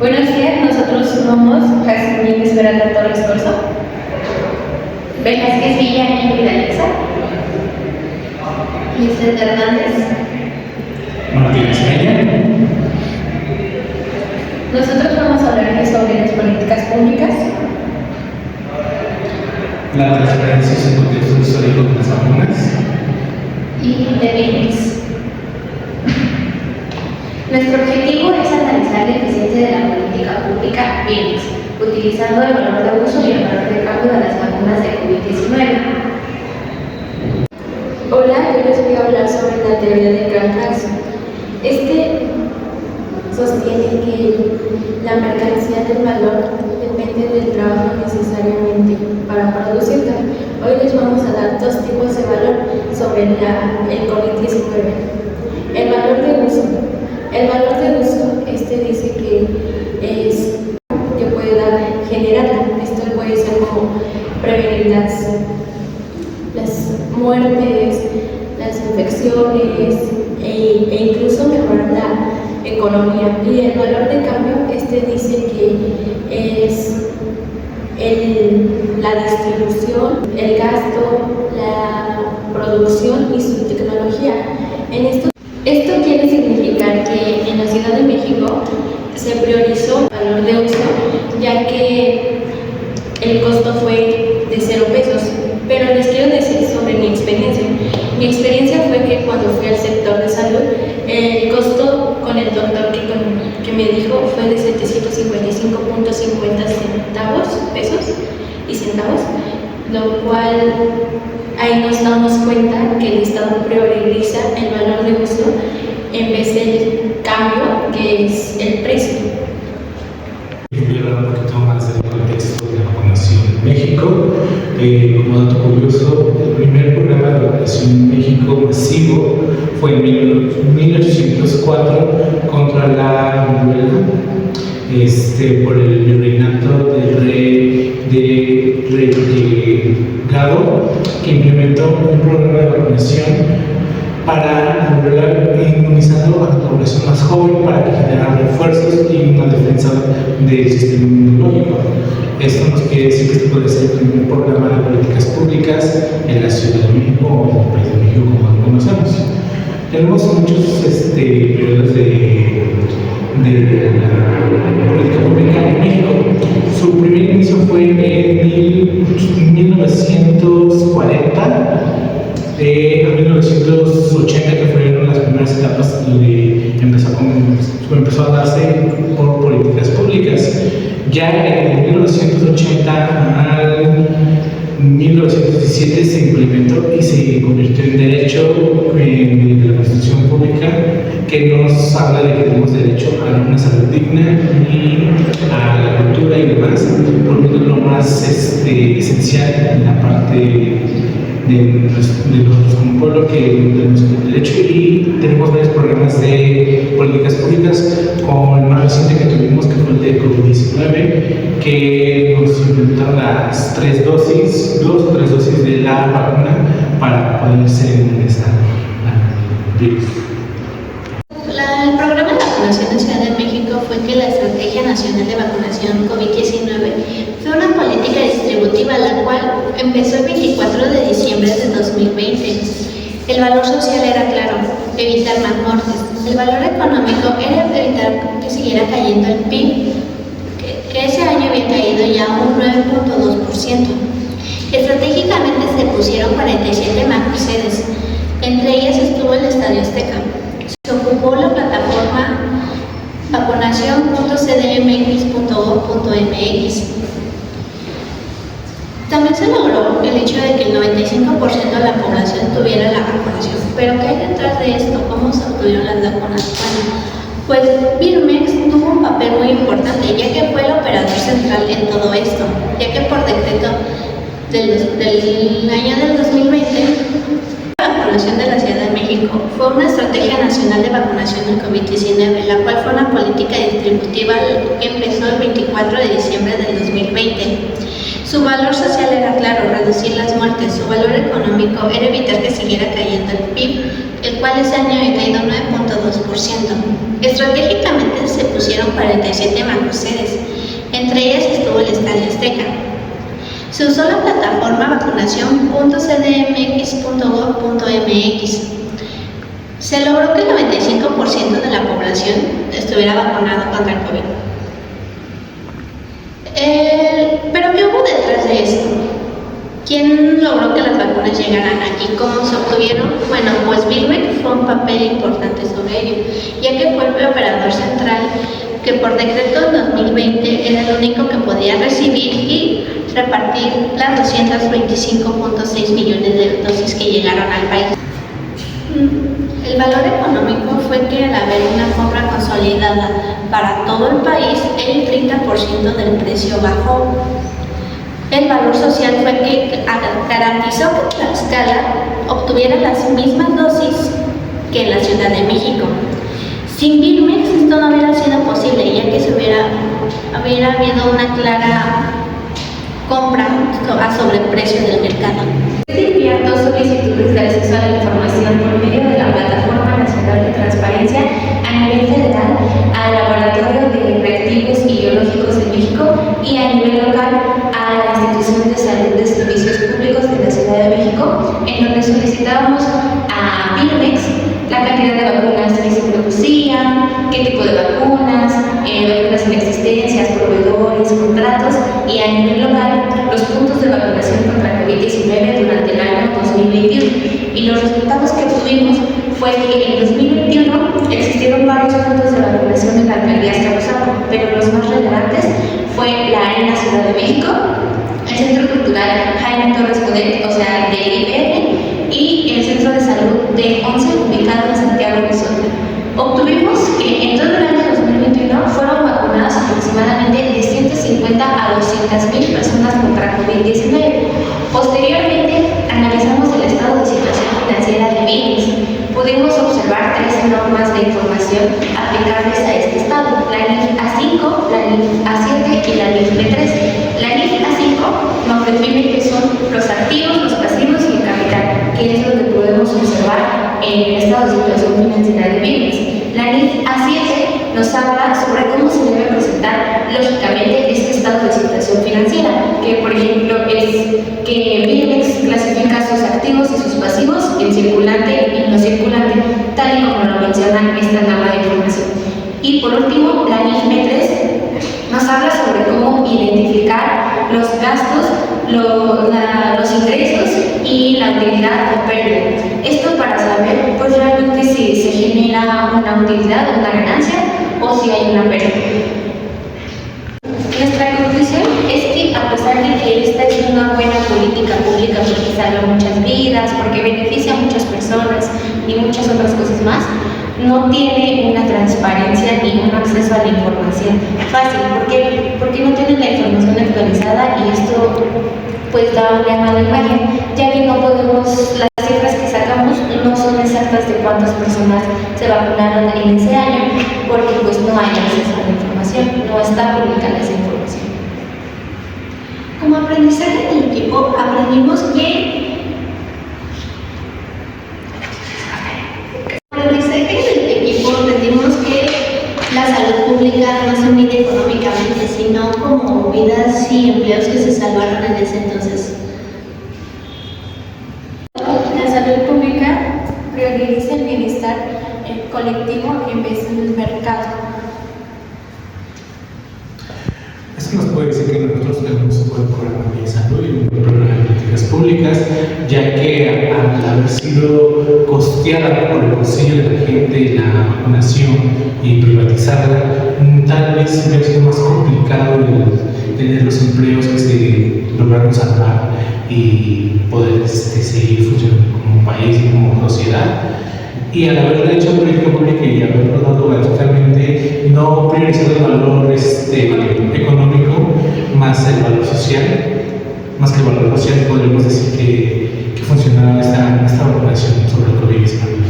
Buenos días, nosotros somos Jasmine Esmeralda Torres Corso, Velázquez Villa Ingrid Alexa, Lisbeth Hernández, Martínez Peña. Nosotros vamos a hablar sobre las políticas públicas, La transparencia y su contexto histórico de las vacunas. y de bienes. Nuestro objetivo es analizar la eficiencia de la política pública bienes, utilizando el valor de uso y el valor de cambio de las vacunas de COVID-19. Hola, yo les voy a hablar sobre la teoría de Karl Marx. Sostiene que la mercancía del valor depende del trabajo necesariamente para producirla. Hoy les vamos a dar dos tipos de valor sobre el COVID-19. El valor de uso. El valor de uso, dice que puede generar. Esto puede ser como prevenir las muertes, las infecciones e incluso mejorar la economía. Y el valor de cambio, dice que es la distribución, el gasto, la producción y su tecnología. Esto quiere significar que en la Ciudad de México se priorizó el valor de uso, ya que el costo fue de 0 pesos. Pero les quiero decir sobre mi experiencia. Mi experiencia fue que cuando fui al sector de salud, el costo con el doctor que me dijo fue de 755.50 centavos, lo cual ahí nos damos cuenta que el Estado prioriza el valor de uso en vez del cambio, que es el precio. Voy a hablar un poquito más del contexto de la vacunación en México. Como dato curioso, el primer programa de vacunación en México masivo fue en 1804 contra la viruela, por el virreinato del rey Gado, que implementó un programa de vacunación para inmunizando a la población más joven para que generara refuerzos y una defensa del sistema inmunológico. Esto nos quiere decir que este puede ser el primer programa de políticas públicas en la Ciudad de México o en el país de México, como lo conocemos. Tenemos muchos periodos de la política pública en México. Su primer inicio fue en 1940 a 1980, que fueron las primeras etapas donde empezó a darse por políticas públicas. Ya en 1980 al 1917 se implementó y se convirtió en derecho de la Constitución Pública, que nos habla de que tenemos derecho a una salud digna y a la cultura y demás, porque es lo más esencial en la parte de nosotros como pueblo, que tenemos el derecho, y tenemos varios programas de políticas públicas, como el más reciente que tuvimos, que fue el de COVID-19, que nos implementaron las 3 dosis de la vacuna para poder ser inmunizar al virus. El programa de vacunación en Ciudad de México fue que la Estrategia Nacional de Vacunación COVID-19 fue una política distributiva, la cual empezó el 24 de diciembre de 2020. El valor social era claro, evitar más muertes. El valor económico era evitar que siguiera cayendo el PIB, que ese año había caído ya un 9.2%. Estratégicamente se pusieron 47 macrosedes, entre ellas estuvo el Estadio Azteca. Se ocupó la plataforma vacunación.cdmx.gov.mx. También se logró el hecho de que el 95% de la población tuviera la vacunación. Pero ¿qué hay detrás de esto? ¿Cómo se obtuvieron las vacunas? Pues Birmex tuvo un papel muy importante, ya que fue el operador central en todo esto, ya que por decreto del año del 2020, la vacunación de la Ciudad de México fue una estrategia nacional de vacunación del COVID-19, la cual fue una política distributiva que empezó el 24 de diciembre del 2020. Su valor social era claro, reducir las muertes. Su valor económico era evitar que siguiera cayendo el PIB, el cual ese año había caído 9.2%. Estratégicamente se pusieron 47 macrosedes, entre ellas estuvo el Estadio Azteca. Se usó la plataforma vacunación.cdmx.gov.mx. Se logró que el 95% de la población estuviera vacunada contra el COVID. Pero ¿qué hubo detrás de esto? ¿Quién logró que las vacunas llegaran aquí? ¿Cómo se obtuvieron? Bueno, pues Birmex fue un papel importante sobre ello, ya que fue el operador central que por decreto en 2020 era el único que podía recibir y repartir las 225.6 millones de dosis que llegaron al país. El valor económico fue que al haber una compra consolidada para todo el país, el 30% del precio bajó. El valor social fue que garantizó que Tlaxcala obtuviera las mismas dosis que en la Ciudad de México. Sin Birmex esto no hubiera sido posible, ya que hubiera habido una clara compra a sobreprecio del mercado. Se enviar 2 solicitudes de acceso a la información por medio de la Plataforma Nacional de Transparencia a nivel federal al Laboratorio de Reactivos y Biológicos de México y a nivel local a la Institución de Salud de Servicios Públicos de la Ciudad de México, en donde solicitábamos a Birmex la cantidad de vacunas que se producían, qué tipo de vacunas en existencias, proveedores, contratos, y a nivel local los puntos de vacunación contra COVID-19 durante el año 2021. Y los resultados que obtuvimos fue que en 2021 existieron varios puntos de vacunación en la alcaldía Azcapotzalco, pero los más relevantes fue la Arena Ciudad de México, el Centro Cultural Jaime Torres Bodet, o sea, del IPN, y el Centro de Salud de 11 ubicado en Santiago de Soto. Obtuvimos que en todo el año 2021 fueron vacunadas aproximadamente de 150 a 200,000 personas contra COVID-19. Posteriormente, analizamos el estado de situación financiera de Birmex. Pudimos observar 3 normas de información aplicables a este estado: la NIF A5, la NIF A7 y la NIF B3. La NIF A5 nos define qué son los activos, los pasivos y el capital, que es lo que podemos observar en el estado de situación financiera de Birmex. La NIF A7 nos habla sobre cómo se debe presentar lógicamente este estado de situación financiera, que por ejemplo es que Birmex clasifica sus activos y sus pasivos en circulante y no circulante, tal y como lo menciona esta norma de información. Y por último, la NIF B3 nos habla sobre cómo identificar los gastos, los ingresos y la utilidad o pérdida. Esto para saber pues realmente si se genera una utilidad, una ganancia, o si hay una pérdida. Nuestra conclusión es que a pesar de que esta es una buena política pública porque salva muchas vidas, porque beneficia a muchas personas y muchas otras cosas más, no tiene una transparencia ni un acceso a la información fácil. ¿Por qué? Porque no tienen la información actualizada, y esto pues da una mala imagen, ya que no podemos, las cifras que sacamos no son exactas de cuántas personas se vacunaron en ese año, porque pues no hay acceso a la información, no está publicada esa información. Como aprendizaje del equipo, aprendimos que la salud pública no se mide económicamente, sino como vidas y empleos que se salvaron en ese entonces. La salud pública prioriza el bienestar colectivo en vez del mercado. Es que nos puede decir que nosotros tenemos un buen programa de salud y un buen programa de políticas públicas, ya que al haber sido costeada por el bolsillo de la gente la vacunación y privatizarla, tal vez hubiera sido más complicado el tener los empleos que se lograron salvar y poder seguir funcionando como país y como sociedad. Y al haberlo hecho política pública y haberlo dado gratuitamente, no priorizar el valor económico más el valor social, más que el valor social, podríamos decir que funcionaba esta vacunación sobre el COVID-19.